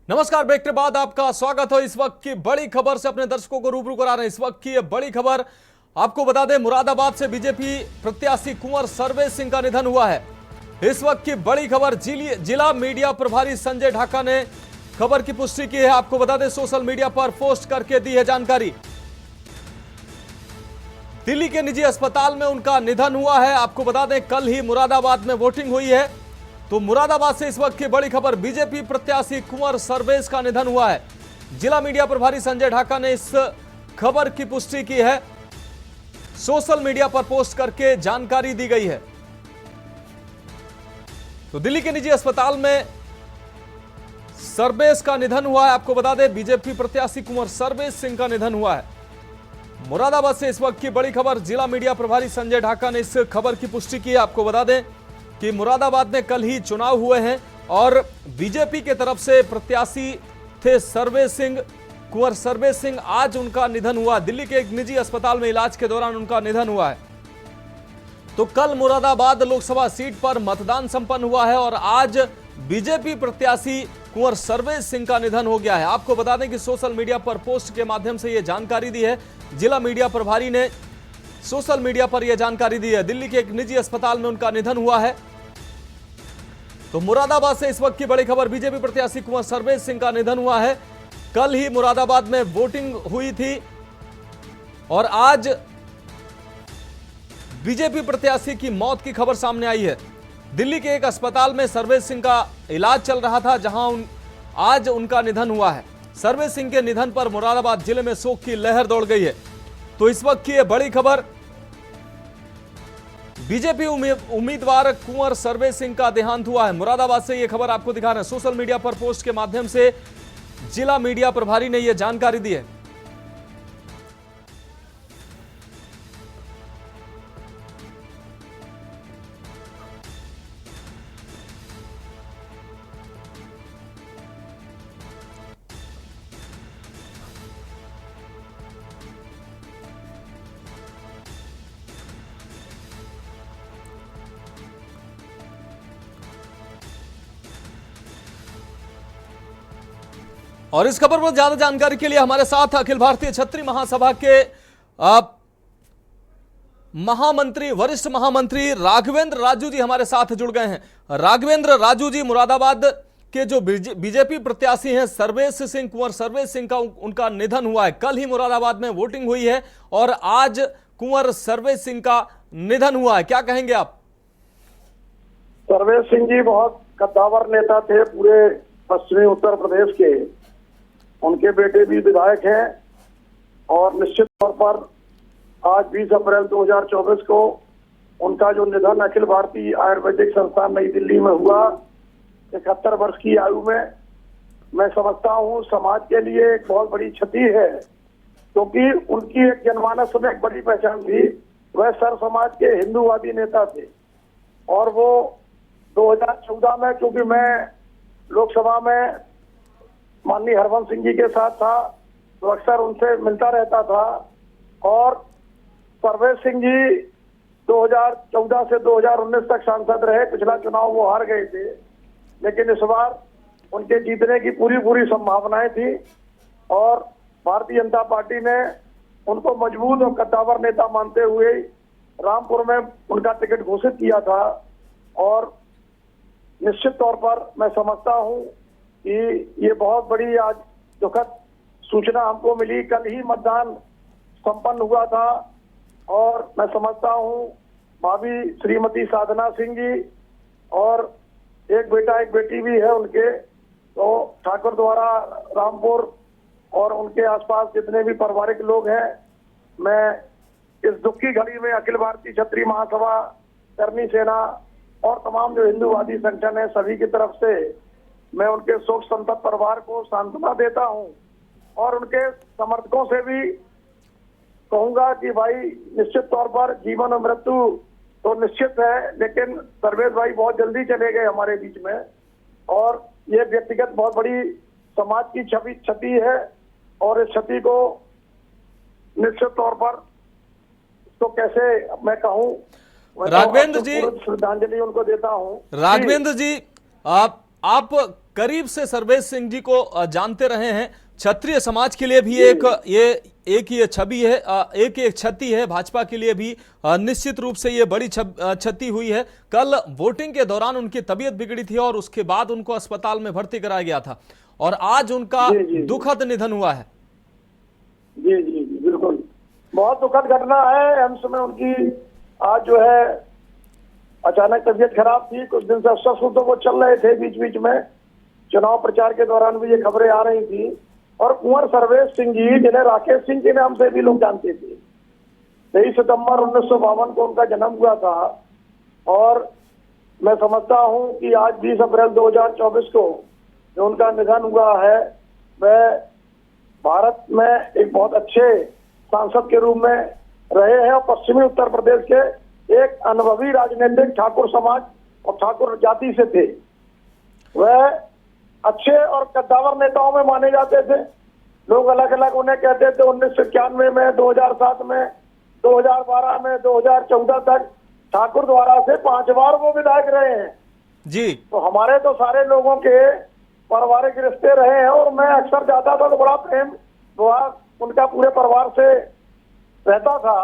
नमस्कार। ब्रेक के बाद आपका स्वागत हो। इस वक्त की बड़ी खबर से अपने दर्शकों को रूबरू करा रहे हैं। इस वक्त की ये बड़ी खबर आपको बता दें, मुरादाबाद से बीजेपी प्रत्याशी कुंवर सर्वेश सिंह का निधन हुआ है। इस वक्त की बड़ी खबर, जिला मीडिया प्रभारी संजय ढाका ने खबर की पुष्टि की है। आपको बता दें, सोशल मीडिया पर पोस्ट करके दी है जानकारी। दिल्ली के निजी अस्पताल में उनका निधन हुआ है। आपको बता दें, कल ही मुरादाबाद में वोटिंग हुई है। तो मुरादाबाद से इस वक्त की बड़ी खबर, बीजेपी प्रत्याशी कुंवर सर्वेश का निधन हुआ है। जिला मीडिया प्रभारी संजय ढाका ने इस खबर की पुष्टि की है। सोशल मीडिया पर पोस्ट करके जानकारी दी गई है। तो दिल्ली के निजी अस्पताल में सर्वेश का निधन हुआ है। आपको बता दें, बीजेपी प्रत्याशी कुंवर सर्वेश सिंह का निधन हुआ है। मुरादाबाद से इस वक्त की बड़ी खबर, जिला मीडिया प्रभारी संजय ढाका ने इस खबर की पुष्टि की है। आपको बता दें कि मुरादाबाद में कल ही चुनाव हुए हैं और बीजेपी के तरफ से प्रत्याशी थे सर्वेश सिंह, कुंवर सर्वेश सिंह। आज उनका निधन हुआ। दिल्ली के एक निजी अस्पताल में इलाज के दौरान उनका निधन हुआ है। तो कल मुरादाबाद लोकसभा सीट पर मतदान संपन्न हुआ है और आज बीजेपी प्रत्याशी कुंवर सर्वेश सिंह का निधन हो गया है। आपको बता दें कि सोशल मीडिया पर पोस्ट के माध्यम से यह जानकारी दी है। जिला मीडिया प्रभारी ने सोशल मीडिया पर यह जानकारी दी है। दिल्ली के एक निजी अस्पताल में उनका निधन हुआ है। तो मुरादाबाद से इस वक्त की बड़ी खबर, बीजेपी प्रत्याशी कुंवर सर्वेश सिंह का निधन हुआ है। कल ही मुरादाबाद में वोटिंग हुई थी और आज बीजेपी प्रत्याशी की मौत की खबर सामने आई है। दिल्ली के एक अस्पताल में सर्वेश सिंह का इलाज चल रहा था, जहां आज उनका निधन हुआ है। सर्वेश सिंह के निधन पर मुरादाबाद जिले में शोक की लहर दौड़ गई है। तो इस वक्त की यह बड़ी खबर, बीजेपी उम्मीदवार कुंवर सर्वेश सिंह का देहांत हुआ है। मुरादाबाद से यह खबर आपको दिखा रहे हैं। सोशल मीडिया पर पोस्ट के माध्यम से जिला मीडिया प्रभारी ने यह जानकारी दी है। और इस खबर पर ज्यादा जानकारी के लिए हमारे साथ अखिल भारतीय छत्री महासभा के महामंत्री, वरिष्ठ महामंत्री राघवेंद्र राजू जी हमारे साथ जुड़ गए हैं। राघवेंद्र राजू जी, मुरादाबाद के जो बीजेपी प्रत्याशी हैं सर्वेश सिंह, कुंवर सर्वेश सिंह का उनका निधन हुआ है। कल ही मुरादाबाद में वोटिंग हुई है और आज कुंवर सर्वेश सिंह का निधन हुआ है। क्या कहेंगे आप? सर्वेश सिंह जी बहुत कद्दावर नेता थे पूरे पश्चिमी उत्तर प्रदेश के। उनके बेटे भी विधायक हैं और निश्चित तौर पर आज 20 अप्रैल 2024 को उनका जो निधन अखिल भारतीय आयुर्वेदिक संस्थान नई दिल्ली में हुआ 71 वर्ष की आयु में, मैं समझता हूं समाज के लिए एक बहुत बड़ी क्षति है, क्योंकि उनकी एक जनमानस में एक बड़ी पहचान थी। वह सर समाज के हिंदूवादी नेता थे और वो 2014 में, क्योंकि मैं लोकसभा में माननीय हरवंश सिंह जी के साथ था तो अक्सर उनसे मिलता रहता था और सर्वेश सिंह जी 2014 से 2019 तक सांसद रहे। पिछला चुनाव वो हार गए थे, लेकिन इस बार उनके जीतने की पूरी संभावनाएं थी और भारतीय जनता पार्टी ने उनको मजबूत और कद्दावर नेता मानते हुए रामपुर में उनका टिकट घोषित किया था। और निश्चित तौर पर मैं समझता हूं कि ये बहुत बड़ी आज दुखद सूचना हमको मिली। कल ही मतदान संपन्न हुआ था और मैं समझता हूं भाभी श्रीमती साधना सिंह जी और एक बेटा एक बेटी भी है उनके, तो ठाकुर द्वारा रामपुर और उनके आसपास जितने भी पारिवारिक लोग हैं, मैं इस दुख की घड़ी में अखिल भारतीय छत्री महासभा, करनी सेना और तमाम जो हिंदूवादी संगठन है सभी की तरफ से मैं उनके शोक संतप्त परिवार को सांत्वना देता हूं और उनके समर्थकों से भी कहूंगा कि भाई निश्चित तौर पर जीवन और मृत्यु तो निश्चित है, लेकिन सर्वेश भाई बहुत जल्दी चले गए हमारे बीच में और ये व्यक्तिगत बहुत बड़ी समाज की क्षति है और इस क्षति को निश्चित तौर पर तो कैसे मैं कहूं, राघवेंद्र जी श्रद्धांजलि उनको देता हूं। राघवेंद्र जी, आप करीब से सर्वेश सिंह जी को जानते रहे हैं। क्षत्रिय समाज के लिए भी एक छवि है, एक क्षति है। भाजपा के लिए भी निश्चित रूप से ये बड़ी क्षति हुई है। कल वोटिंग के दौरान उनकी तबीयत बिगड़ी थी और उसके बाद उनको अस्पताल में भर्ती कराया गया था और आज उनका दुखद निधन हुआ है। जी जी जी बिल्कुल, बहुत दुखद घटना है। एम्स में उनकी आज जो है अचानक तबीयत खराब थी। कुछ दिन से अस्वस्थ तो वो चल रहे थे, बीच बीच में चुनाव प्रचार के दौरान भी ये खबरें आ रही थी। और कुंवर सर्वेश सिंह जी, जिन्हें राकेश सिंह के नाम से भी लोग जानते थे, 23 सितंबर 1952 को उनका जन्म हुआ था। और मैं समझता हूं कि आज 20 अप्रैल 2024 को जो उनका निधन हुआ है, वह भारत में एक बहुत अच्छे सांसद के रूप में रहे हैं और पश्चिमी उत्तर प्रदेश के एक अनुभवी राजनीतिक ठाकुर समाज और ठाकुर जाति से थे। वह अच्छे और कद्दावर नेताओं में माने जाते थे। लोग अलग अलग उन्हें कहते थे। 1991 में, 2007 में, 2012 में, 2014 तक ठाकुर द्वारा से 5 बार वो विधायक रहे हैं जी। तो हमारे तो सारे लोगों के पारिवारिक रिश्ते रहे हैं और मैं अक्सर जाता था तो बड़ा प्रेम उनका पूरे परिवार से रहता था।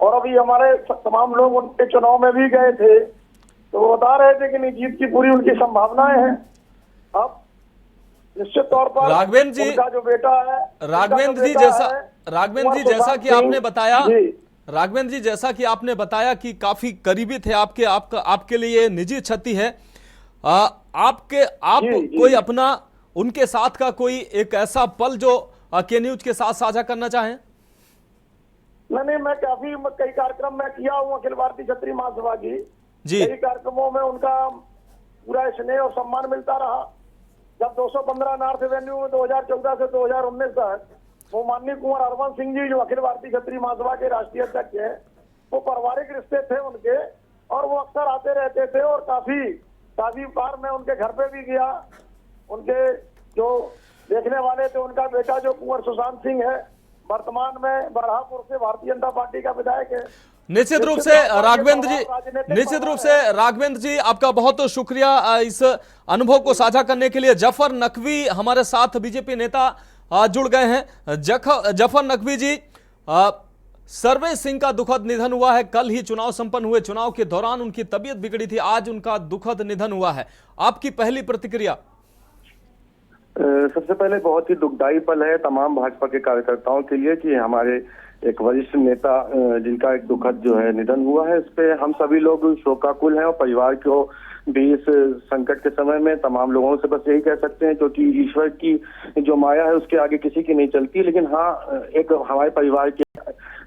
और अभी हमारे तमाम लोग उनके चुनाव में भी गए थे तो वो बता रहे थे कि जीत की पूरी उनकी संभावनाएं हैं। अब निश्चित तौर पर राघवेंद्र जी, उनका जो बेटा है, राघवेंद्र जी जैसा कि आपने बताया, राघवेंद्र जी जैसा कि आपने बताया कि काफी करीबी थे आपके लिए निजी क्षति है। आप कोई अपना उनके साथ का कोई एक ऐसा पल जो के न्यूज के साथ साझा करना चाहें? नहीं, मैं कई कार्यक्रम में किया हूँ अखिल भारतीय क्षत्रिय महासभा की जी। कई कार्यक्रमों में उनका पूरा स्नेह और सम्मान मिलता रहा। जब 215 नॉर्थ एवेन्यू में 2014 से 2019 तक वो माननीय कुंवर हरवंश सिंह जी, जो अखिल भारतीय क्षत्रिय महासभा के राष्ट्रीय अध्यक्ष हैं, वो पारिवारिक रिश्ते थे उनके और वो अक्सर आते रहते थे। और काफी बार मैं उनके घर पे भी गया। उनके जो देखने वाले थे, उनका बेटा जो कुंवर सुशांत सिंह है, वर्तमान में बरहापुर से भारतीय जनता पार्टी का विधायक है। निश्चित रूप से राघवेंद्र जी आपका बहुत शुक्रिया इस अनुभव को साझा करने के लिए। जफर नकवी हमारे साथ बीजेपी नेता जुड़ गए हैं। जफर नकवी जी, सर्वेश सिंह का दुखद निधन हुआ है। कल ही चुनाव संपन्न हुए, चुनाव के दौरान उनकी तबीयत बिगड़ी थी, आज उनका दुखद निधन हुआ है। आपकी पहली प्रतिक्रिया? सबसे पहले बहुत ही दुखदायी पल है तमाम भाजपा के कार्यकर्ताओं के लिए कि हमारे एक वरिष्ठ नेता जिनका एक दुखद जो है निधन हुआ है। इस पे हम सभी लोग शोकाकुल हैं और परिवार को भी इस संकट के समय में तमाम लोगों से बस यही कह सकते हैं, क्योंकि ईश्वर की जो माया है उसके आगे किसी की नहीं चलती। लेकिन हाँ, एक हमारे परिवार के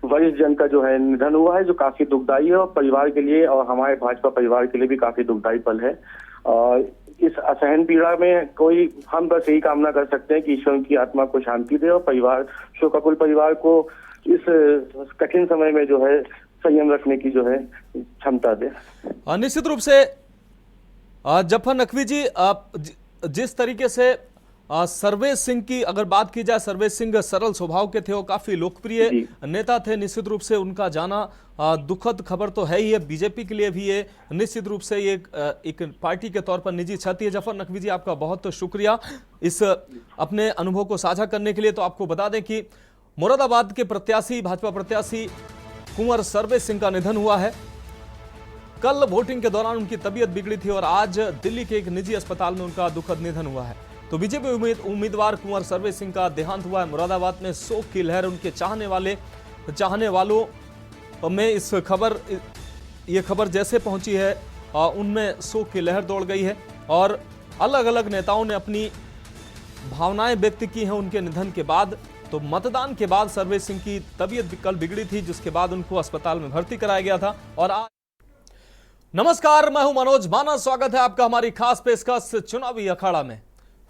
वरिष्ठ जन का जो है निधन हुआ है, जो काफी दुखदायी है और परिवार के लिए और हमारे भाजपा परिवार के लिए भी काफी दुखदायी पल है। और इस असहन पीड़ा में हम बस यही कामना कर सकते हैं कि ईश्वर की आत्मा को शांति दे और शोकाकुल परिवार को इस कठिन समय में जो है संयम रखने की जो है क्षमता दे। निश्चित रूप से जफर नकवी जी, जिस तरीके से सर्वेश सिंह की अगर बात की जाए, सर्वेश सिंह सरल स्वभाव के थे, वो काफी लोकप्रिय नेता थे। निश्चित रूप से उनका जाना दुखद खबर तो है ही है। बीजेपी के लिए भी ये निश्चित रूप से ये एक पार्टी के तौर पर निजी क्षति है। जफर नकवी जी आपका बहुत शुक्रिया इस अपने अनुभव को साझा करने के लिए। तो आपको बता दें कि मुरादाबाद के प्रत्याशी, भाजपा प्रत्याशी कुंवर सर्वेश सिंह का निधन हुआ है। कल वोटिंग के दौरान उनकी तबीयत बिगड़ी थी और आज दिल्ली के एक निजी अस्पताल में उनका दुखद निधन हुआ है। तो बीजेपी उम्मीदवार कुंवर सर्वेश सिंह का देहांत हुआ है। मुरादाबाद में शोक की लहर, उनके चाहने वालों में ये खबर जैसे पहुंची है उनमें शोक की लहर दौड़ गई है और अलग अलग नेताओं ने अपनी भावनाएं व्यक्त की हैं उनके निधन के बाद। तो मतदान के बाद सर्वेश सिंह की तबीयत कल बिगड़ी थी, जिसके बाद उनको अस्पताल में भर्ती कराया गया था। और आज नमस्कार, मैं हूं मनोज माना, स्वागत है आपका हमारी खास पेशकश चुनावी अखाड़ा में।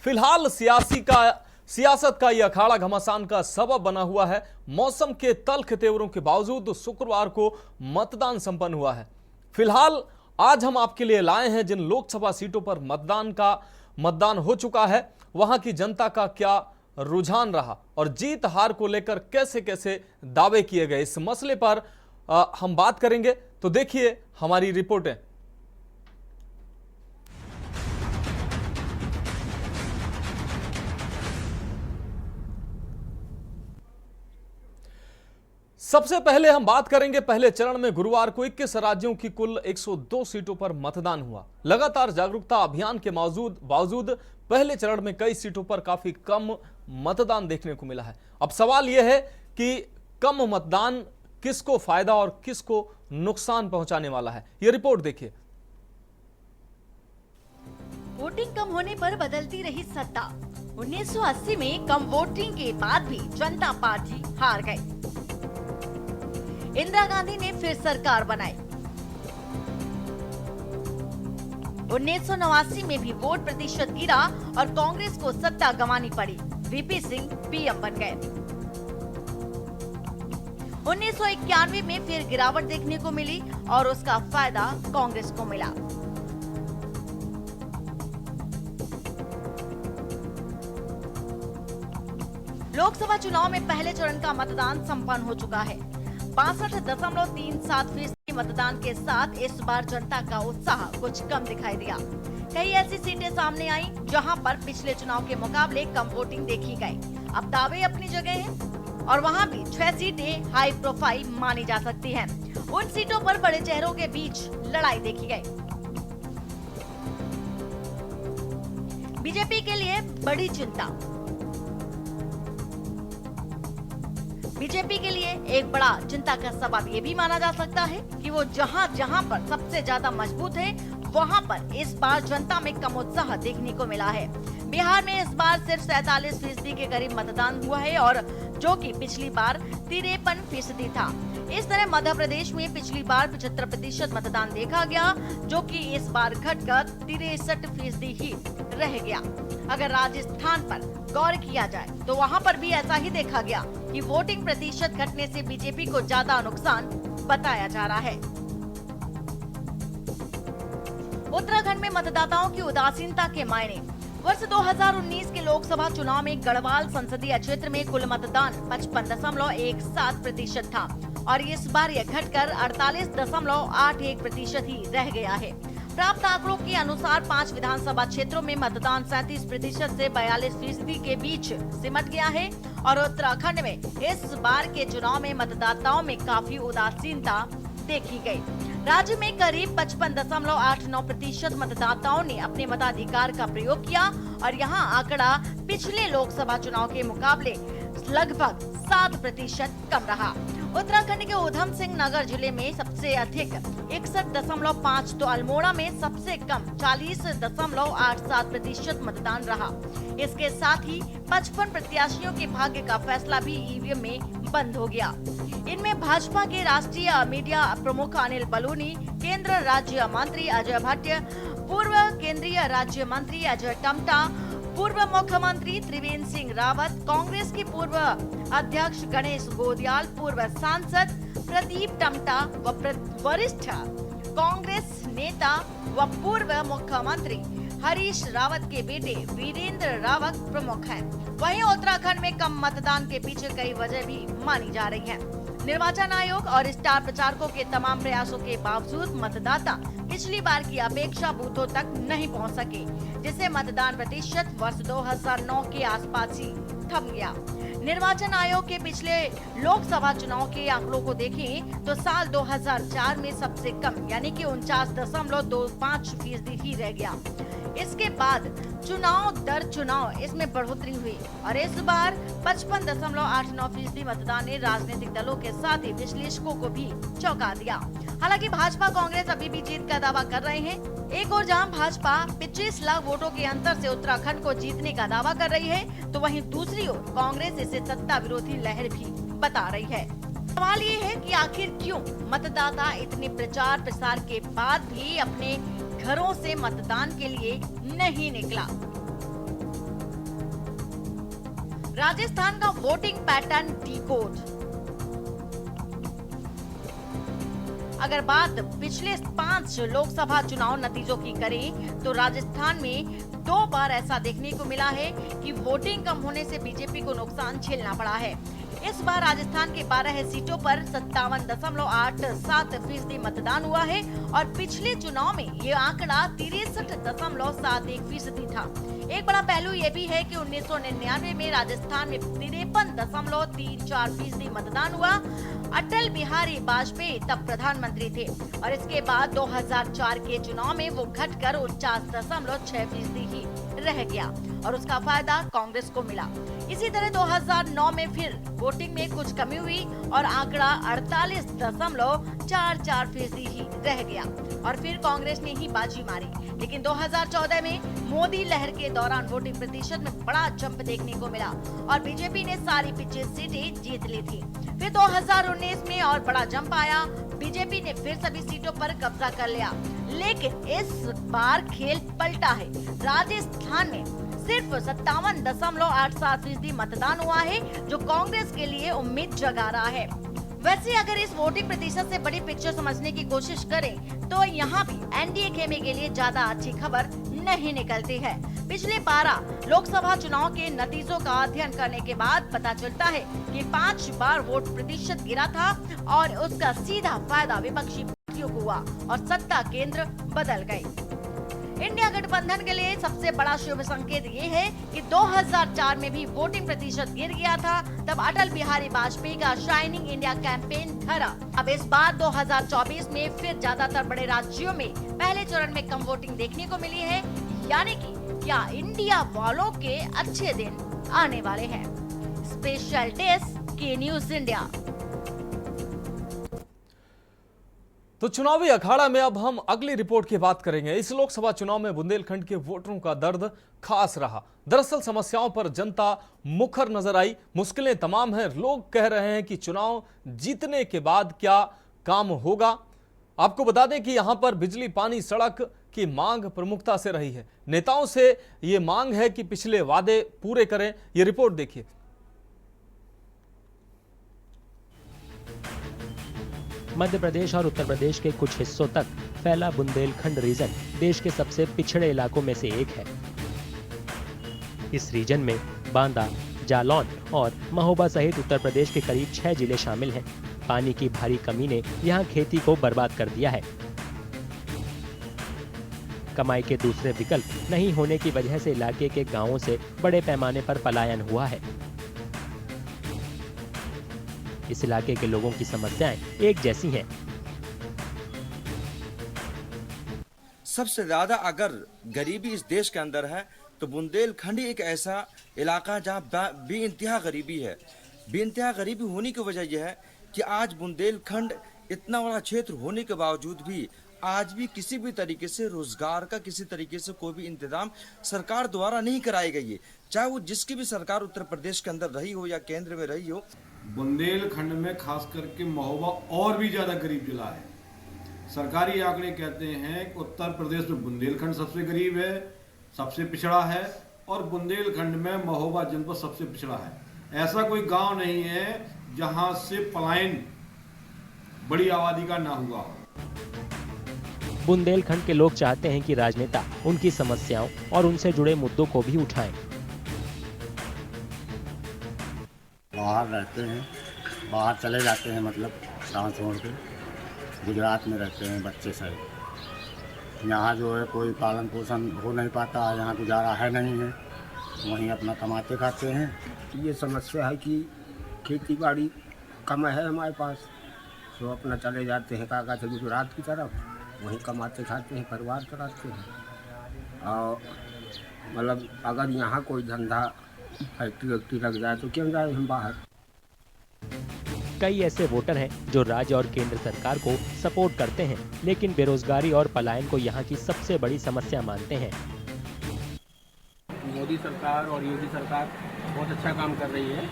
फिलहाल सियासत का यह अखाड़ा घमासान का सबब बना हुआ है। मौसम के तल्ख तेवरों के बावजूद शुक्रवार को मतदान संपन्न हुआ है। फिलहाल आज हम आपके लिए लाए हैं जिन लोकसभा सीटों पर मतदान हो चुका है, वहां की जनता का क्या रुझान रहा और जीत हार को लेकर कैसे कैसे दावे किए गए, इस मसले पर हम बात करेंगे। तो देखिए हमारी रिपोर्टें। सबसे पहले हम बात करेंगे पहले चरण में गुरुवार को 21 राज्यों की कुल 102 सीटों पर मतदान हुआ। लगातार जागरूकता अभियान के बावजूद पहले चरण में कई सीटों पर काफी कम मतदान देखने को मिला है। अब सवाल यह है कि कम मतदान किसको फायदा और किसको नुकसान पहुंचाने वाला है, यह रिपोर्ट देखिए। वोटिंग कम होने पर बदलती रही सत्ता। 1980 में कम वोटिंग के बाद भी जनता पार्टी हार गई। इंदिरा गांधी ने फिर सरकार बनाई। 1989 में भी वोट प्रतिशत गिरा और कांग्रेस को सत्ता गंवानी पड़ी। वीपी सिंह पीएम बन गए। 1991 में फिर गिरावट देखने को मिली और उसका फायदा कांग्रेस को मिला। लोकसभा चुनाव में पहले चरण का मतदान संपन्न हो चुका है। 62.37% मतदान के साथ इस बार जनता का उत्साह कुछ कम दिखाई दिया। कई ऐसी सीटें सामने आई जहां पर पिछले चुनाव के मुकाबले कम वोटिंग देखी गई। अब दावे अपनी जगह हैं और वहां भी 6 सीटें हाई प्रोफाइल मानी जा सकती हैं। उन सीटों पर बड़े चेहरों के बीच लड़ाई देखी गई। बीजेपी के लिए बड़ी चिंता। बीजेपी के लिए एक बड़ा चिंता का सबब ये भी माना जा सकता है कि वो जहां जहां पर सबसे ज्यादा मजबूत है वहां पर इस बार जनता में कम उत्साह देखने को मिला है। बिहार में इस बार सिर्फ 47% के करीब मतदान हुआ है और जो कि पिछली बार 53% था। इस तरह मध्य प्रदेश में पिछली बार 75% मतदान देखा गया, जो कि इस बार घटकर 63% ही रह गया। अगर राजस्थान पर गौर किया जाए तो वहां पर भी ऐसा ही देखा गया कि वोटिंग प्रतिशत घटने से बीजेपी को ज्यादा नुकसान बताया जा रहा है। उत्तराखंड में मतदाताओं की उदासीनता के मायने। वर्ष 2019 के लोकसभा चुनाव में गढ़वाल संसदीय क्षेत्र में कुल मतदान 55.17% था और इस बार यह घटकर 48.81% ही रह गया है। प्राप्त आंकड़ों के अनुसार 5 विधानसभा क्षेत्रों में मतदान 37% से 42% के बीच सिमट गया है और उत्तराखंड में इस बार के चुनाव में मतदाताओं में काफी उदासीनता देखी गई। राज्य में करीब 55.89% मतदाताओं ने अपने मताधिकार का प्रयोग किया और यहां आंकड़ा पिछले लोकसभा चुनाव के मुकाबले लगभग 7% कम रहा। उत्तराखंड के उधम सिंह नगर जिले में सबसे अधिक 61.5 तो अल्मोड़ा में सबसे कम 40.87% मतदान रहा। इसके साथ ही 55 प्रत्याशियों के भाग्य का फैसला भी ईवीएम में बंद हो गया। इनमें भाजपा के राष्ट्रीय मीडिया प्रमुख अनिल बलूनी, केंद्र राज्य मंत्री अजय भट्ट, पूर्व केंद्रीय राज्य मंत्री अजय टम्टा, पूर्व मुख्यमंत्री त्रिवेंद्र सिंह रावत, कांग्रेस के पूर्व अध्यक्ष गणेश गोदियाल, पूर्व सांसद प्रदीप टम्टा व वरिष्ठ कांग्रेस नेता व पूर्व मुख्यमंत्री हरीश रावत के बेटे वीरेंद्र रावत प्रमुख हैं। वहीं उत्तराखंड में कम मतदान के पीछे कई वजह भी मानी जा रही हैं। निर्वाचन आयोग और स्टार प्रचारकों के तमाम प्रयासों के बावजूद मतदाता पिछली बार की अपेक्षा बूथों तक नहीं पहुंच सके, जिससे मतदान प्रतिशत वर्ष 2009 के आसपास ही थम गया। निर्वाचन आयोग के पिछले लोकसभा चुनाव के आंकड़ों को देखें तो साल 2004 में सबसे कम यानी कि 49.25% ही रह गया। इसके बाद चुनाव दर चुनाव इसमें बढ़ोतरी हुई और इस बार 55.89% मतदान ने राजनीतिक दलों के साथ ही विश्लेषकों को भी चौंका दिया। हालांकि भाजपा कांग्रेस अभी भी जीत का दावा कर रहे हैं। एक और जहां भाजपा 25 लाख वोटों के अंतर से उत्तराखंड को जीतने का दावा कर रही है, तो वहीं दूसरी ओर कांग्रेस इसे सत्ता विरोधी लहर भी बता रही है। सवाल ये है कि आखिर क्यों मतदाता इतने प्रचार प्रसार के बाद भी अपने घरों से मतदान के लिए नहीं निकला। राजस्थान का वोटिंग पैटर्न डिकोड। अगर बात पिछले 5 लोकसभा चुनाव नतीजों की करें तो राजस्थान में 2 बार ऐसा देखने को मिला है कि वोटिंग कम होने से बीजेपी को नुकसान झेलना पड़ा है। इस बार राजस्थान के 12 सीटों पर 57.87% मतदान हुआ है और पिछले चुनाव में ये आंकड़ा 63.71% था। एक बड़ा पहलू ये भी है कि 1999 में राजस्थान में 53.34% मतदान हुआ। अटल बिहारी वाजपेयी तब प्रधानमंत्री थे और इसके बाद 2004 के चुनाव में वो घटकर 49.6% ही रह गया और उसका फायदा कांग्रेस को मिला। इसी तरह 2009 में फिर वोटिंग में कुछ कमी हुई और आंकड़ा 48.44% ही रह गया और फिर कांग्रेस ने ही बाजी मारी। लेकिन 2014 में मोदी लहर के दौरान वोटिंग प्रतिशत में बड़ा जंप देखने को मिला और बीजेपी ने सारी 25 सीटें जीत ली थी। फिर 2019 में और बड़ा जंप आया, बीजेपी ने फिर सभी सीटों पर कब्जा कर लिया। लेकिन इस बार खेल पलटा है। राजस्थान में सिर्फ 57.87% मतदान हुआ है, जो कांग्रेस के लिए उम्मीद जगा रहा है। वैसे अगर इस वोटिंग प्रतिशत से बड़ी पिक्चर समझने की कोशिश करें तो यहाँ भी एनडीए खेमे के लिए ज्यादा अच्छी खबर नहीं निकलती है। पिछले 12 लोकसभा चुनाव के नतीजों का अध्ययन करने के बाद पता चलता है कि 5 बार वोट प्रतिशत गिरा था और उसका सीधा फायदा विपक्षी पार्टियों को हुआ और सत्ता केंद्र बदल गए। इंडिया गठबंधन के लिए सबसे बड़ा शुभ संकेत ये है कि 2004 में भी वोटिंग प्रतिशत गिर गया था, तब अटल बिहारी वाजपेयी का शाइनिंग इंडिया कैंपेन ठहरा। अब इस बार 2024 में फिर ज्यादातर बड़े राज्यों में पहले चरण में कम वोटिंग देखने को मिली है, यानी कि क्या इंडिया वालों के अच्छे दिन आने वाले हैं। स्पेशल डेस्क के न्यूज इंडिया। तो चुनावी अखाड़ा में अब हम अगली रिपोर्ट की बात करेंगे। इस लोकसभा चुनाव में बुंदेलखंड के वोटरों का दर्द खास रहा। दरअसल समस्याओं पर जनता मुखर नजर आई, मुश्किलें तमाम हैं। लोग कह रहे हैं कि चुनाव जीतने के बाद क्या काम होगा। आपको बता दें कि यहां पर बिजली, पानी, सड़क की मांग प्रमुखता से रही है। नेताओं से ये मांग है कि पिछले वादे पूरे करें। ये रिपोर्ट देखिए। मध्य प्रदेश और उत्तर प्रदेश के कुछ हिस्सों तक फैला बुंदेलखंड रीजन देश के सबसे पिछड़े इलाकों में से एक है। इस रीजन में बांदा, जालौन और महोबा सहित उत्तर प्रदेश के करीब 6 जिले शामिल हैं। पानी की भारी कमी ने यहाँ खेती को बर्बाद कर दिया है। कमाई के दूसरे विकल्प नहीं होने की वजह से इलाके के गांवों से बड़े पैमाने पर पलायन हुआ है। इस इलाके के लोगों की समस्याएं एक जैसी हैं। सबसे ज्यादा अगर गरीबी इस देश के अंदर है तो बुंदेलखंड एक ऐसा इलाका जहाँ बेइंतहा गरीबी है। बेइंतहा गरीबी होने की वजह यह है कि आज बुंदेलखंड इतना बड़ा क्षेत्र होने के बावजूद भी आज भी किसी भी तरीके से रोजगार का किसी तरीके से कोई भी इंतजाम सरकार द्वारा नहीं कराई गई है, चाहे वो जिसकी भी सरकार उत्तर प्रदेश के अंदर रही हो या केंद्र में रही हो। बुंदेलखंड में खास करके महोबा और भी ज्यादा गरीब जिला है। सरकारी आंकड़े कहते हैं कि उत्तर प्रदेश में बुंदेलखंड सबसे गरीब है, सबसे पिछड़ा है और बुंदेलखंड में महोबा जनपद सबसे पिछड़ा है। ऐसा कोई गांव नहीं है जहां से पलायन बड़ी आबादी का ना हुआ हो। बुंदेलखंड के लोग चाहते हैं कि राजनेता उनकी समस्याओं और उनसे जुड़े मुद्दों को भी उठाएं। बाहर रहते हैं, बाहर चले जाते हैं, मतलब गाँव छोड़ के गुजरात में रहते हैं बच्चे सही। यहाँ जो है कोई पालन पोषण हो नहीं पाता, यहाँ गुजारा है नहीं है, वहीं अपना कमाते खाते हैं। ये समस्या है कि खेती बाड़ी कम है हमारे पास, तो अपना चले जाते हैं काका से गुजरात की तरफ, वहीं कमाते खाते हैं, परिवार चलाते हैं। और मतलब अगर यहाँ कोई धंधा फैक्ट्री वैक्ट्री लग जाए तो क्यों जाए हम बाहर। कई ऐसे वोटर हैं जो राज्य और केंद्र सरकार को सपोर्ट करते हैं, लेकिन बेरोजगारी और पलायन को यहाँ की सबसे बड़ी समस्या मानते हैं। मोदी सरकार और योगी सरकार बहुत अच्छा काम कर रही है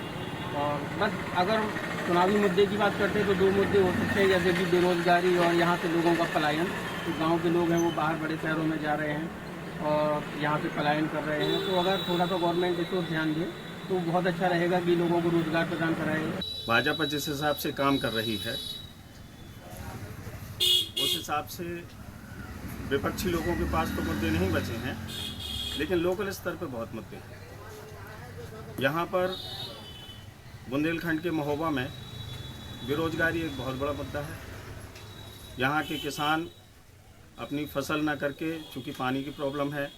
और बस अगर चुनावी मुद्दे की बात करते हैं तो 2 मुद्दे हो सकते हैं, जैसे कि बेरोजगारी और यहाँ से लोगों का पलायन। तो गांव के लोग हैं वो बाहर बड़े शहरों में जा रहे हैं और यहाँ से पलायन कर रहे हैं। तो अगर थोड़ा सा गवर्नमेंट इस पर ध्यान दे तो बहुत अच्छा रहेगा कि लोगों को रोजगार प्रदान कराएगा। भाजपा जिस हिसाब से काम कर रही है उस हिसाब से विपक्षी लोगों के पास तो मुद्दे नहीं बचे हैं, लेकिन लोकल स्तर पर बहुत मुद्दे हैं। यहाँ पर बुंदेलखंड के महोबा में बेरोजगारी एक बहुत बड़ा मुद्दा है। यहाँ के किसान अपनी फसल ना करके, चूँकि पानी की प्रॉब्लम है,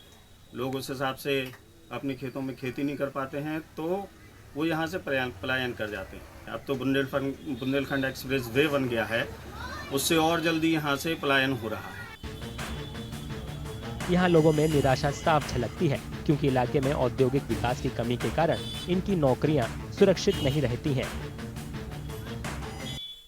लोग उस हिसाब से अपने खेतों में खेती नहीं कर पाते हैं, तो वो यहाँ से पलायन कर जाते हैं। अब तो बुंदेलखंड एक्सप्रेस वे बन गया है, उससे और जल्दी यहाँ से पलायन हो रहा है। यहाँ लोगों में निराशा साफ झलकती है, क्योंकि इलाके में औद्योगिक विकास की कमी के कारण इनकी नौकरियां सुरक्षित नहीं रहती हैं।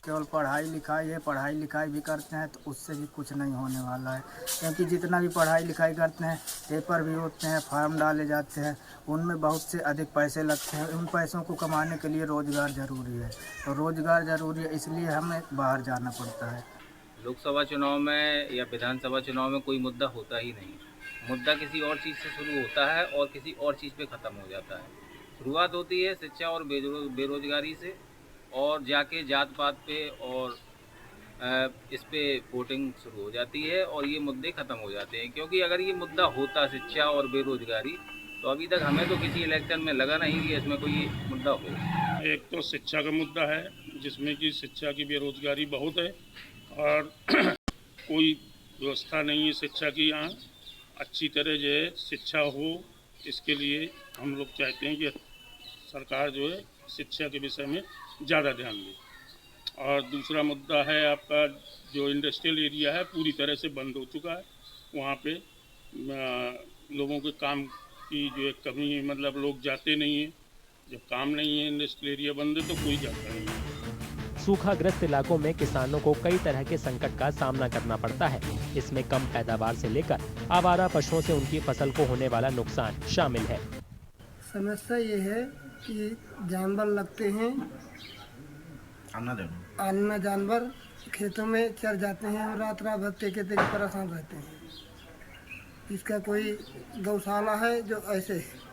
केवल पढ़ाई लिखाई है, पढ़ाई लिखाई भी करते हैं तो उससे भी कुछ नहीं होने वाला है, क्योंकि जितना भी पढ़ाई लिखाई करते हैं, पेपर भी होते हैं, फार्म डाले जाते हैं, उनमें बहुत से अधिक पैसे लगते हैं। उन पैसों को कमाने के लिए रोजगार जरूरी है, और रोजगार जरूरी है इसलिए हमें बाहर जाना पड़ता है। लोकसभा चुनाव में या विधानसभा चुनाव में कोई मुद्दा होता ही नहीं। मुद्दा किसी और चीज़ से शुरू होता है और किसी और चीज़ पे ख़त्म हो जाता है। शुरुआत होती है शिक्षा और बेरोजगारी से, और जाके जात पात पे और इस पे वोटिंग शुरू हो जाती है और ये मुद्दे ख़त्म हो जाते हैं। क्योंकि अगर ये मुद्दा होता शिक्षा और बेरोजगारी, तो अभी तक हमें तो किसी इलेक्शन में लगा नहीं कि इसमें कोई मुद्दा हो। एक तो शिक्षा का मुद्दा है, जिसमें कि शिक्षा की बेरोजगारी बहुत है और कोई व्यवस्था नहीं है शिक्षा की। यहाँ अच्छी तरह जो है शिक्षा हो, इसके लिए हम लोग चाहते हैं कि सरकार जो है शिक्षा के विषय में ज़्यादा ध्यान दे। और दूसरा मुद्दा है आपका जो इंडस्ट्रियल एरिया है पूरी तरह से बंद हो चुका है। वहाँ पे लोगों के काम की जो एक कमी है, मतलब लोग जाते नहीं हैं। जब काम नहीं है, इंडस्ट्रियल एरिया बंद है, तो कोई जाता नहीं है। सूखाग्रस्त इलाकों में किसानों को कई तरह के संकट का सामना करना पड़ता है। इसमें कम पैदावार से लेकर आवारा पशुओं से उनकी फसल को होने वाला नुकसान शामिल है। समस्या ये है कि जानवर लगते हैं, अन्ना जानवर खेतों में चर जाते हैं और रात रात भर तेके परेशान रहते हैं। इसका कोई गौशाला है जो ऐसे है,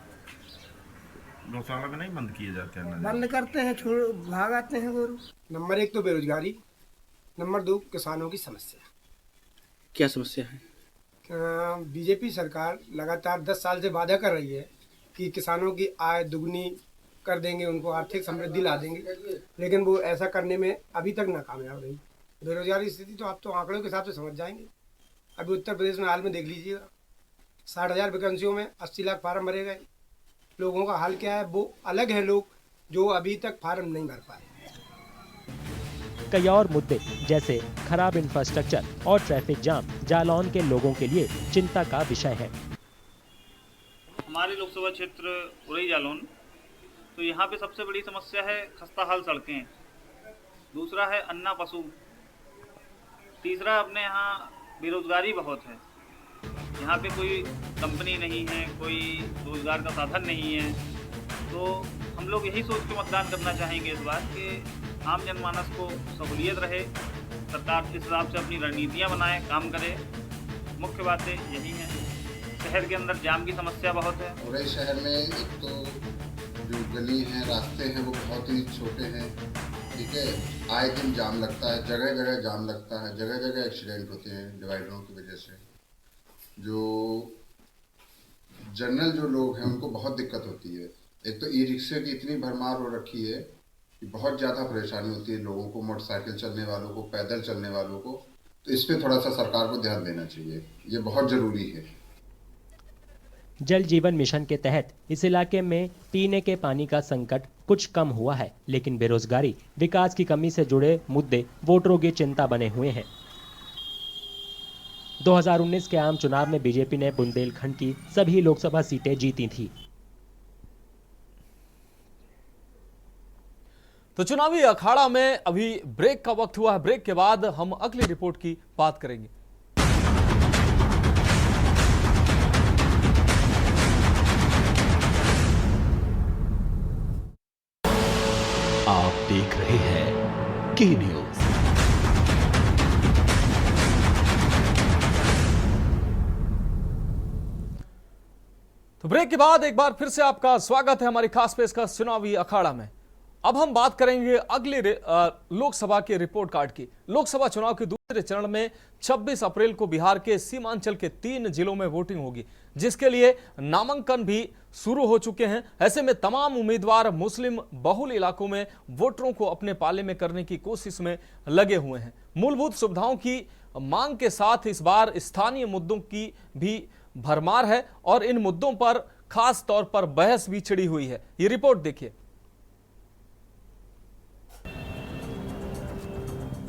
गौशाला में नहीं बंद किए जाते हैं, बंद करते हैं, छोड़ भाग आते हैं गोरू। नंबर 1 तो बेरोजगारी, नंबर 2 किसानों की समस्या। क्या समस्या है? बीजेपी सरकार लगातार 10 साल से वादा कर रही है कि किसानों की आय दुगनी कर देंगे, उनको आर्थिक समृद्धि ला देंगे, लेकिन वो ऐसा करने में अभी तक नाकामयाब रही। बेरोजगारी स्थिति तो आप तो आंकड़ों के हिसाब से समझ जाएंगे। अभी उत्तर प्रदेश में हाल में देख लीजिएगा, 60,000 वैकेंसियों में 80 लाख फार्म भरे गए। लोगों का हाल क्या है वो अलग है, लोग जो अभी तक फार्म नहीं भर पाए। कई और मुद्दे जैसे खराब इंफ्रास्ट्रक्चर और ट्रैफिक जाम जालौन के लोगों के लिए चिंता का विषय है। हमारे लोकसभा क्षेत्र उरई जालौन, तो यहाँ पे सबसे बड़ी समस्या है खस्ता हाल सड़कें, दूसरा है अन्ना पशु, तीसरा अपने यहाँ बेरोजगारी बहुत है। यहाँ पे कोई कंपनी नहीं है, कोई रोजगार का साधन नहीं है। तो हम लोग यही सोच के मतदान करना चाहेंगे इस बार कि आम जनमानस को सहूलियत रहे, सरकार इस हिसाब से अपनी रणनीतियाँ बनाए, काम करे। मुख्य बातें यही हैं। शहर के अंदर जाम की समस्या बहुत है। उरई शहर में एक तो जो गली हैं, रास्ते हैं, वो बहुत ही छोटे हैं, ठीक है। आए दिन जाम लगता है, जगह जगह जाम लगता है, जगह जगह एक्सीडेंट होते हैं डिवाइडरों की वजह से। जो जनरल जो लोग हैं उनको बहुत दिक्कत होती है। एक तो ई रिक्शे की इतनी भरमार हो रखी है कि बहुत ज़्यादा परेशानी होती है लोगों को, मोटरसाइकिल चलने वालों को, पैदल चलने वालों को। तो इस पर थोड़ा सा सरकार को ध्यान देना चाहिए, ये बहुत ज़रूरी है। जल जीवन मिशन के तहत इस इलाके में पीने के पानी का संकट कुछ कम हुआ है, लेकिन बेरोजगारी, विकास की कमी से जुड़े मुद्दे वोटरों की चिंता बने हुए हैं। 2019 के आम चुनाव में बीजेपी ने बुंदेलखंड की सभी लोकसभा सीटें जीती थी। तो चुनावी अखाड़ा में अभी ब्रेक का वक्त हुआ है। ब्रेक के बाद हम अगली रिपोर्ट की बात करेंगे। आप देख रहे हैं के न्यूज। तो ब्रेक के बाद एक बार फिर से आपका स्वागत है हमारी खास पेशकश चुनावी अखाड़ा में। अब हम बात करेंगे अगले लोकसभा के रिपोर्ट कार्ड की। लोकसभा चुनाव के दूसरे चरण में 26 अप्रैल को बिहार के सीमांचल के 3 जिलों में वोटिंग होगी, जिसके लिए नामांकन भी शुरू हो चुके हैं। ऐसे में तमाम उम्मीदवार मुस्लिम बहुल इलाकों में वोटरों को अपने पाले में करने की कोशिश में लगे हुए हैं। मूलभूत सुविधाओं की मांग के साथ इस बार स्थानीय मुद्दों की भी भरमार है और इन मुद्दों पर खास तौर पर बहस भी छिड़ी हुई है। ये रिपोर्ट देखिए।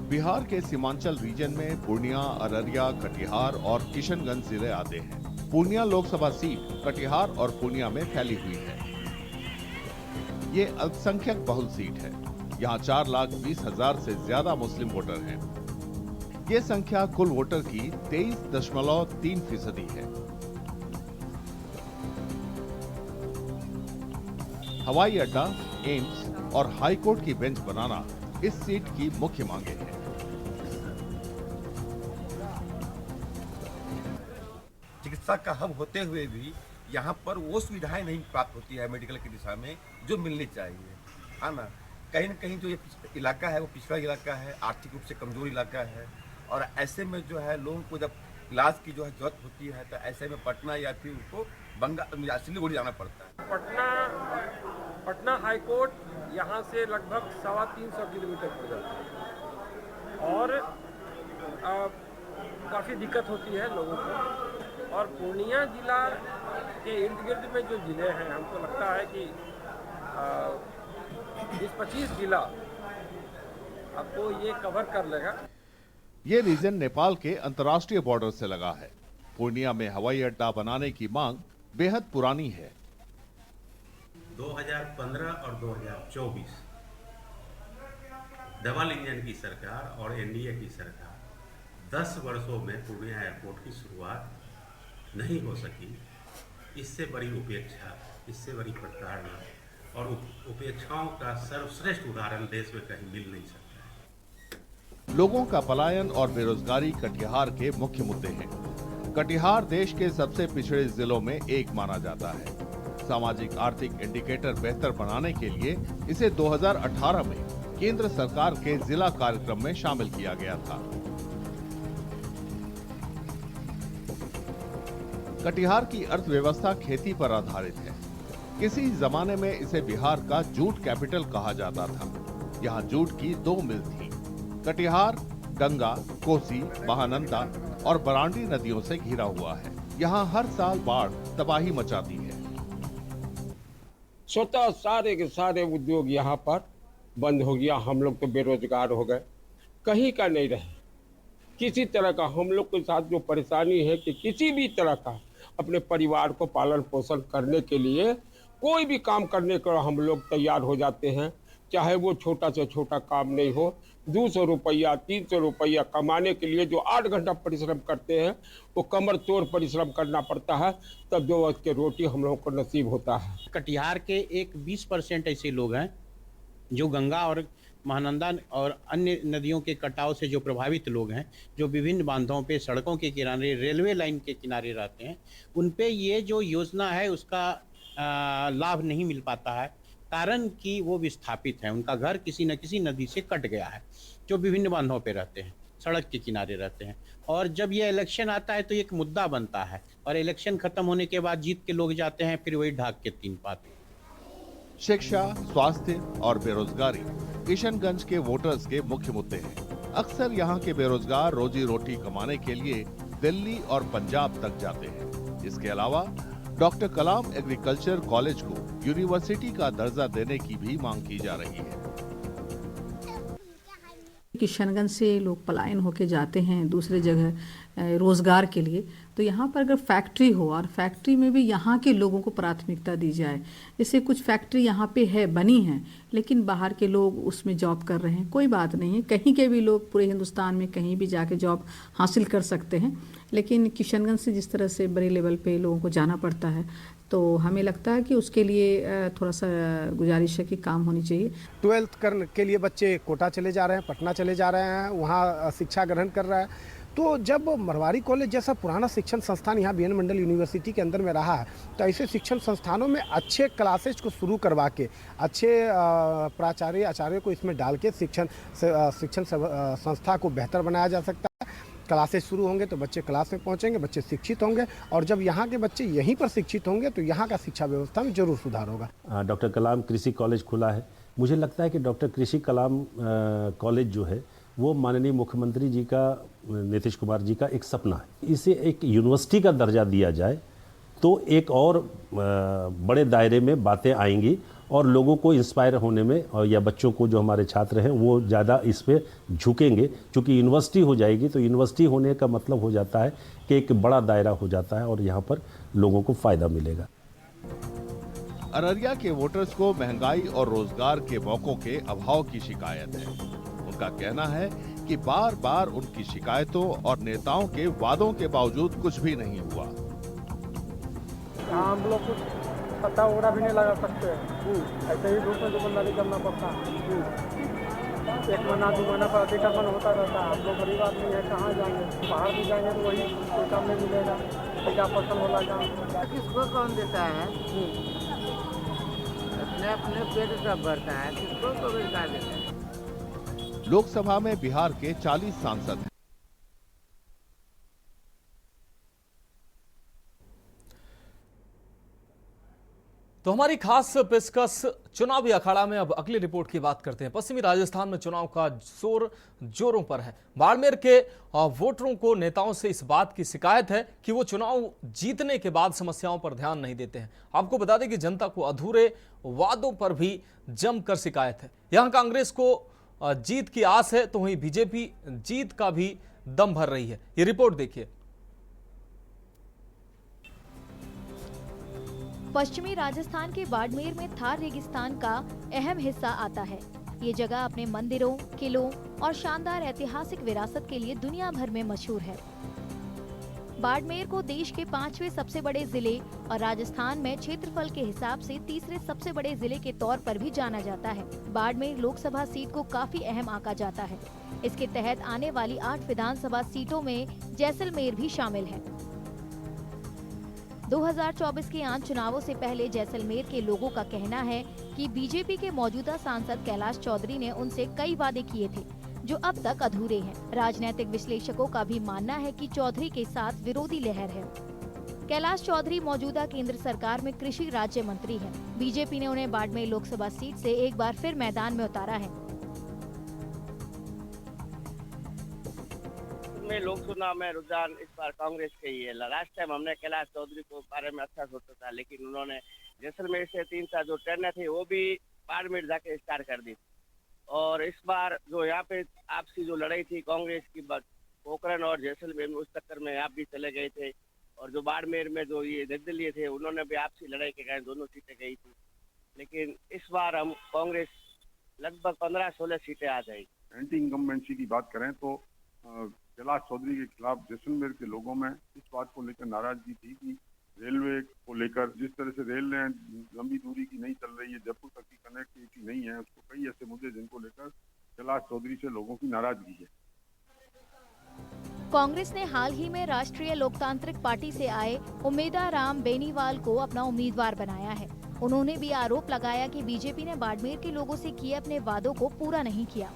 बिहार के सीमांचल रीजन में पूर्णिया, अररिया, कटिहार और किशनगंज जिले आते हैं। पूर्णिया लोकसभा सीट कटिहार और पूर्णिया में फैली हुई है। ये अल्पसंख्यक बहुल सीट है। यहाँ 4,20,000 से ज्यादा मुस्लिम वोटर हैं। ये संख्या कुल वोटर की 23.3% है। हवाई अड्डा, एम्स और हाईकोर्ट की बेंच बनाना इस सीट की मुख्य मांगे हैं। चिकित्सा का हब होते हुए भी यहाँ पर वो सुविधाएं नहीं प्राप्त होती है मेडिकल की दिशा में जो मिलनी चाहिए, है ना। कहीं न कहीं जो ये इलाका है वो पिछड़ा इलाका है, आर्थिक रूप से कमजोर इलाका है, और ऐसे में जो है लोगों को जब इलाज की जो है जरूरत होती है तो ऐसे में पटना या फिर उनको बंगाल या सिलीगुड़ी जाना पड़ता है। पटना हाईकोर्ट यहाँ से लगभग 350 किलोमीटर पड़ जाता है और काफ़ी दिक्कत होती है लोगों को। और पूर्णिया जिला के इर्द गिर्द में जो ज़िले हैं, हमको लगता है कि 20-25 जिला आपको ये कवर कर लेगा। ये रीजन नेपाल के अंतर्राष्ट्रीय बॉर्डर से लगा है। पूर्णिया में हवाई अड्डा बनाने की मांग बेहद पुरानी है। 2015 और 2024 डबल इंजन की सरकार और एनडीए की सरकार 10 वर्षों में पूर्णिया एयरपोर्ट की शुरुआत नहीं हो सकी। इससे बड़ी उपेक्षा, इससे बड़ी प्रताड़ना और उपेक्षाओं का सर्वश्रेष्ठ उदाहरण देश में कहीं मिल नहीं सकता। लोगों का पलायन और बेरोजगारी कटिहार के मुख्य मुद्दे हैं। कटिहार देश के सबसे पिछड़े जिलों में एक माना जाता है। सामाजिक आर्थिक इंडिकेटर बेहतर बनाने के लिए इसे 2018 में केंद्र सरकार के जिला कार्यक्रम में शामिल किया गया था। कटिहार की अर्थव्यवस्था खेती पर आधारित है। किसी जमाने में इसे बिहार का जूट कैपिटल कहा जाता था। यहाँ जूट की 2 मिल थी। कटिहार गंगा, कोसी, महानंदा और बरांडी नदियों से घिरा हुआ है। यहाँ हर साल बाढ़ तबाही मचाती है। स्वतः सारे के सारे उद्योग यहाँ पर बंद हो गया। हम लोग तो बेरोजगार हो गए, कहीं का नहीं रहे। किसी तरह का हम लोग के साथ जो परेशानी है कि किसी भी तरह का अपने परिवार को पालन पोषण करने के लिए कोई भी काम करने को हम लोग तैयार हो जाते हैं, चाहे वो छोटा से छोटा काम नहीं हो। 200 रुपया 300 रुपया कमाने के लिए जो 8 घंटा परिश्रम करते हैं वो कमर तोड़ परिश्रम करना पड़ता है, तब 2 वक्त की रोटी हम लोगों को नसीब होता है। कटिहार के एक 20% ऐसे लोग हैं जो गंगा और महानंदा और अन्य नदियों के कटाव से जो प्रभावित लोग हैं, जो विभिन्न बांधों पे, सड़कों के किनारे, रेलवे लाइन के किनारे रहते हैं, उन पे ये जो योजना है उसका लाभ नहीं मिल पाता है। कारण कि वो विस्थापित हैं, उनका घर किसी न किसी नदी से कट गया है, जो विभिन्न बांधों पे रहते हैं, सड़क के किनारे रहते हैं। और जब ये इलेक्शन आता है तो एक मुद्दा बनता है, और इलेक्शन खत्म होने के बाद जीत के लोग जाते हैं, फिर वही ढाक के 3 पाते। शिक्षा, स्वास्थ्य और बेरोजगारी किशनगंज के वोटर्स के मुख्य मुद्दे हैं। अक्सर यहाँ के बेरोजगार रोजी रोटी कमाने के लिए दिल्ली और पंजाब तक जाते हैं। इसके अलावा डॉक्टर कलाम एग्रीकल्चर कॉलेज को यूनिवर्सिटी का दर्जा देने की भी मांग की जा रही है। किशनगंज से लोग पलायन होके जाते हैं दूसरे जगह रोज़गार के लिए, तो यहाँ पर अगर फैक्ट्री हो और फैक्ट्री में भी यहाँ के लोगों को प्राथमिकता दी जाए। जैसे कुछ फैक्ट्री यहाँ पे है, बनी है, लेकिन बाहर के लोग उसमें जॉब कर रहे हैं, कोई बात नहीं है, कहीं के भी लोग पूरे हिंदुस्तान में कहीं भी जाके जॉब हासिल कर सकते हैं। लेकिन किशनगंज से जिस तरह से बड़े लेवल पे लोगों को जाना पड़ता है, तो हमें लगता है कि उसके लिए थोड़ा सा गुजारिश है कि काम होनी चाहिए। 12th करने के लिए बच्चे कोटा चले जा रहे हैं, पटना चले जा रहे हैं, वहाँ शिक्षा ग्रहण कर रहा है। तो जब मरवाड़ी कॉलेज जैसा पुराना शिक्षण संस्थान यहाँ बीएन मंडल यूनिवर्सिटी के अंदर में रहा है, तो ऐसे शिक्षण संस्थानों में अच्छे क्लासेज को शुरू करवा के, अच्छे प्राचार्य आचार्य को इसमें डाल के शिक्षण संस्था को बेहतर बनाया जा सकता है। क्लासेस शुरू होंगे तो बच्चे क्लास में पहुंचेंगे, बच्चे शिक्षित होंगे, और जब यहाँ के बच्चे यहीं पर शिक्षित होंगे तो यहाँ का शिक्षा व्यवस्था में जरूर सुधार होगा। डॉक्टर कलाम कृषि कॉलेज खुला है। मुझे लगता है कि डॉक्टर कृषि कलाम कॉलेज जो है वो माननीय मुख्यमंत्री जी का, नीतीश कुमार जी का एक सपना है। इसे एक यूनिवर्सिटी का दर्जा दिया जाए तो एक और बड़े दायरे में बातें आएंगी और लोगों को इंस्पायर होने में और या बच्चों को जो हमारे छात्र हैं वो ज़्यादा इस पे झुकेंगे। क्योंकि यूनिवर्सिटी हो जाएगी तो यूनिवर्सिटी होने का मतलब हो जाता है कि एक बड़ा दायरा हो जाता है और यहाँ पर लोगों को फ़ायदा मिलेगा। अररिया के वोटर्स को महंगाई और रोजगार के मौकों के अभाव की शिकायत है। उनका कहना है कि बार बार उनकी शिकायतों और नेताओं के वादों के बावजूद कुछ भी नहीं हुआ। हम लोग कुछ पता वगैरह भी नहीं लगा सकते, ऐसे ही धूप में दुकानदारी करना पड़ता है। 1 महीना 2 महीना पर अतिक्रमण होता रहता है। हम लोग गरीब आदमी है, कहाँ जाएंगे? बाहर भी जाएंगे तो वही कोई काम नहीं मिलेगा, क्या पसंद होला काम किसको कौन देता है? अपने पेट सब भरता है, किसको तो रोजगार देता है। लोकसभा में बिहार के 40 सांसद हैं। तो हमारी खास पेशकश चुनावी अखाड़ा में अब अगली रिपोर्ट की बात करते हैं। पश्चिमी राजस्थान में चुनाव का जोर जोरों पर है। बाड़मेर के वोटरों को नेताओं से इस बात की शिकायत है कि वो चुनाव जीतने के बाद समस्याओं पर ध्यान नहीं देते हैं। आपको बता दें कि जनता को अधूरे वादों पर भी जमकर शिकायत है। यहां कांग्रेस को जीत की आस है तो वहीं बीजेपी जीत का भी दम भर रही है। ये रिपोर्ट देखिए। पश्चिमी राजस्थान के बाड़मेर में थार रेगिस्तान का अहम हिस्सा आता है। ये जगह अपने मंदिरों, किलों और शानदार ऐतिहासिक विरासत के लिए दुनिया भर में मशहूर है। बाड़मेर को देश के 5वें सबसे बड़े जिले और राजस्थान में क्षेत्रफल के हिसाब से तीसरे सबसे बड़े जिले के तौर पर भी जाना जाता है। बाड़मेर लोकसभा सीट को काफी अहम आंका जाता है। इसके तहत आने वाली 8 विधानसभा सीटों में जैसलमेर भी शामिल है। 2024 के आम चुनावों से पहले जैसलमेर के लोगों का कहना है कि बीजेपी के मौजूदा सांसद कैलाश चौधरी ने उनसे कई वादे किए थे जो अब तक अधूरे हैं। राजनीतिक विश्लेषकों का भी मानना है कि चौधरी के साथ विरोधी लहर है। कैलाश चौधरी मौजूदा केंद्र सरकार में कृषि राज्य मंत्री हैं। बीजेपी ने उन्हें बाड़मेर लोकसभा सीट से एक बार फिर मैदान में उतारा है। में लोक चुनाव में रुझान इस बार कांग्रेस के ही है। लास्ट टाइम हमने कैलाश चौधरी को बारे में अच्छा सोचा था, लेकिन उन्होंने जैसलमेर से 3 जो ट्रेनें थी वो भी बाड़मेर जाके स्टार्ट कर दी। और इस बार जो यहाँ पे आपसी जो लड़ाई थी कांग्रेस की, पोखरण और जैसलमेर में, उस चक्कर में आप भी चले गए थे। और जो बाड़मेर में जो ये निर्दलीय थे उन्होंने भी आपसी लड़ाई के कारण दोनों सीटें गई थी। लेकिन इस बार हम कांग्रेस लगभग 15-16 सीटें आ जाएगी। एंटी इनकम्बेंसी की बात करें तो कैलाश चौधरी के खिलाफ जैसलमेर के लोगों में इस बात को लेकर नाराजगी थी कि रेलवे को लेकर जिस तरह से रेल लंबी दूरी की नहीं चल रही है, जयपुर तक की कनेक्टिविटी नहीं है, उसको कई ऐसे मुद्दे जिनको लेकर कैलाश चौधरी से लोगों की नाराजगी है। कांग्रेस ने हाल ही में राष्ट्रीय लोकतांत्रिक पार्टी से आए उमेदाराम बेनीवाल को अपना उम्मीदवार बनाया है। उन्होंने भी आरोप लगाया कि बीजेपी ने बाड़मेर के लोगों से किए अपने वादों को पूरा नहीं किया।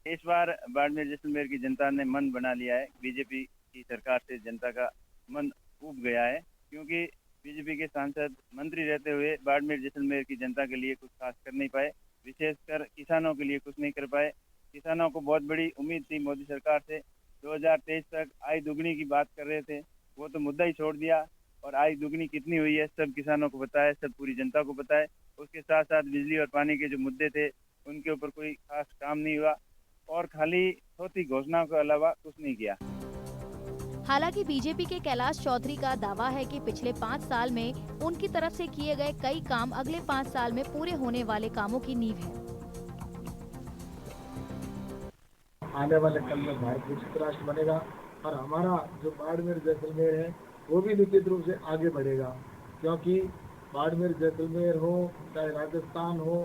इस बार बाड़मेर जैसलमेर की जनता ने मन बना लिया है। बीजेपी की सरकार से जनता का मन उब गया है, क्योंकि बीजेपी के सांसद मंत्री रहते हुए बाड़मेर जैसलमेर की जनता के लिए कुछ खास कर नहीं पाए, विशेषकर किसानों के लिए कुछ नहीं कर पाए। किसानों को बहुत बड़ी उम्मीद थी मोदी सरकार से। 2023 तक आय दुगनी की बात कर रहे थे, वो तो मुद्दा ही छोड़ दिया। और आय दुगनी कितनी हुई है सब किसानों को पता है, सब पूरी जनता को पता है। उसके साथ साथ बिजली और पानी के जो मुद्दे थे उनके ऊपर कोई खास काम नहीं हुआ और खाली छोटी घोषणाओं के अलावा कुछ नहीं किया। हालांकि बीजेपी के कैलाश चौधरी का दावा है कि पिछले 5 साल में उनकी तरफ से किए गए कई काम अगले 5 साल में पूरे होने वाले कामों की नींव है। आने वाले कल में भारत विकसित राष्ट्र बनेगा और हमारा जो बाड़मेर जैसलमेर है वो भी निश्चित रूप से आगे बढ़ेगा, क्योंकि बाड़मेर जैसलमेर हो चाहे राजस्थान हो,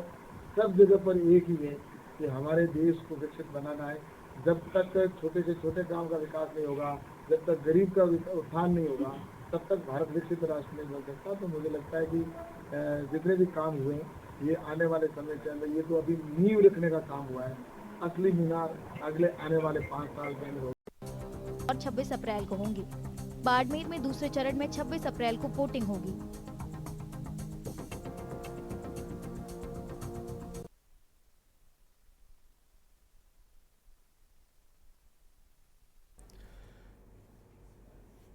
सब जगह पर एक ही है कि हमारे देश को विकसित बनाना है। जब तक छोटे से छोटे गांव का विकास नहीं होगा, जब तक गरीब का उत्थान नहीं होगा, तब तक भारत विकसित राष्ट्र नहीं बन सकता। तो मुझे लगता है कि जितने भी काम हुए ये आने वाले समय के अंदर, ये तो अभी नींव रखने का काम हुआ है, असली मीनार अगले आने वाले 5 साल के अंदर होगी। और 26 अप्रैल को होंगी। बाड़मेर में दूसरे चरण में 26 अप्रैल को वोटिंग होगी।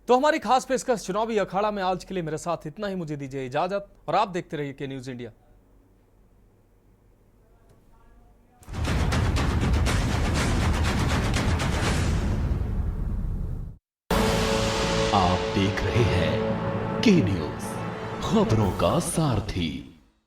तो हमारी खास पेशकश चुनावी अखाड़ा में आज के लिए मेरे साथ इतना ही। मुझे दीजिए इजाजत और आप देखते रहिए के न्यूज़ इंडिया। देख रहे हैं के न्यूज, खबरों का सारथी।